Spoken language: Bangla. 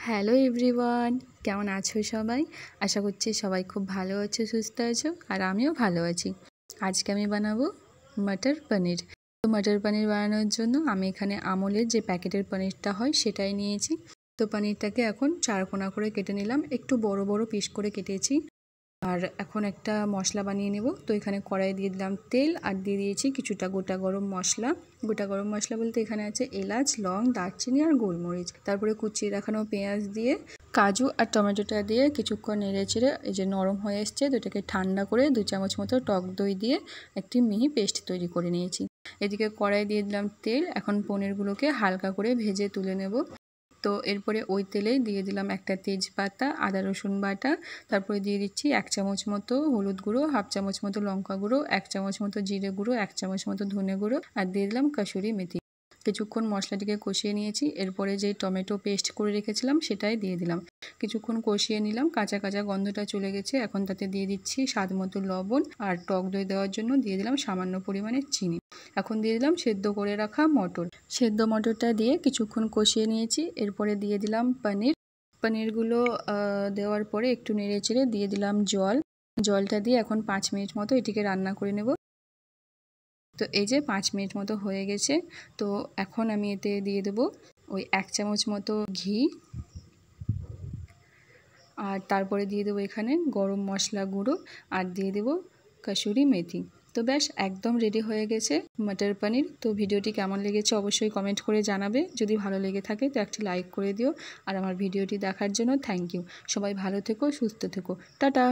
হ্যালো এভরিওয়ান, কেমন আছো সবাই? আশা করছি সবাই খুব ভালো আছো, সুস্থ আছো, আর আমিও ভালো আছি। আজকে আমি বানাবো মটর পনির। তো মটর পনির বানানোর জন্য আমি এখানে আমুলের যে প্যাকেটের পনিরটা হয় সেটাই নিয়েছি। তো পনিরটাকে এখন 4 কোনা করে কেটে নিলাম, একটু বড় বড় পিস করে কেটেছি। আর এখন একটা মশলা বানিয়ে নেব। তো এখানে কড়াই দিয়ে দিলাম তেল, আর দিয়ে দিয়েছি কিছুটা গোটা গরম মশলা। গোটা গরম মশলা বলতে এখানে আছে এলাচ, লং, দারচিনি আর গোলমরিচ। তারপরে কুচিয়ে রাখানো পেঁয়াজ দিয়ে, কাজু আর টমেটোটা দিয়ে কিছুক্ষণ নেড়ে চেড়ে এই যে নরম হয়ে এসছে, তো এটাকে ঠান্ডা করে 2 চামচ মতো টক দই দিয়ে একটি মিহি পেস্ট তৈরি করে নিয়েছি। এদিকে কড়াই দিয়ে দিলাম তেল, এখন পনিরগুলোকে হালকা করে ভেজে তুলে নেব। তো এরপরে ওই তেলেই দিয়ে দিলাম একটা তেজপাতা, আদা রসুন বাটা, তারপরে দিয়ে দিচ্ছি 1 চামচ মতো হলুদ গুঁড়ো, হাফ চামচ মতো লঙ্কা গুঁড়ো, 1 চামচ মতো জিরে গুঁড়ো, 1 চামচ মতো ধনে গুঁড়ো, আর দিয়ে দিলাম কাসুরি মেথি। কিছুক্ষণ মশলাটিকে কষিয়ে নিয়েছি। এরপরে যে টমেটো পেস্ট করে রেখেছিলাম সেটাই দিয়ে দিলাম। কিছুক্ষণ কষিয়ে নিলাম, কাঁচা কাঁচা গন্ধটা চলে গেছে। এখন তাতে দিয়ে দিচ্ছি স্বাদ মতো লবণ, আর টক দই দেওয়ার জন্য দিয়ে দিলাম সামান্য পরিমাণে চিনি। এখন দিয়ে দিলাম সেদ্ধ করে রাখা মটর। সেদ্ধ মটরটা দিয়ে কিছুক্ষণ কষিয়ে নিয়েছি। এরপরে দিয়ে দিলাম পনিরগুলো দেওয়ার পরে একটু নেড়ে চেড়ে দিয়ে দিলাম জলটা দিয়ে এখন 5 মিনিট মতো এটিকে রান্না করে নেব। তো এই যে 5 মিনিট মতো হয়ে গেছে। তো এখন আমি এতে দিয়ে দেবো ওই 1 চামচ মতো ঘি, আর তারপরে দিয়ে দেবো এখানে গরম মশলা গুঁড়ো, আর দিয়ে দেবো কাসুরি মেথি। তো ব্যাস একদম রেডি হয়ে গেছে মটর পনির। তো ভিডিওটি কেমন লেগেছে অবশ্যই কমেন্ট করে জানাবে। যদি ভালো লেগে থাকে তো একটি লাইক করে দিও। আর আমার ভিডিওটি দেখার জন্য থ্যাংক ইউ। সবাই ভালো থেকো, সুস্থ থেকো, টাটা।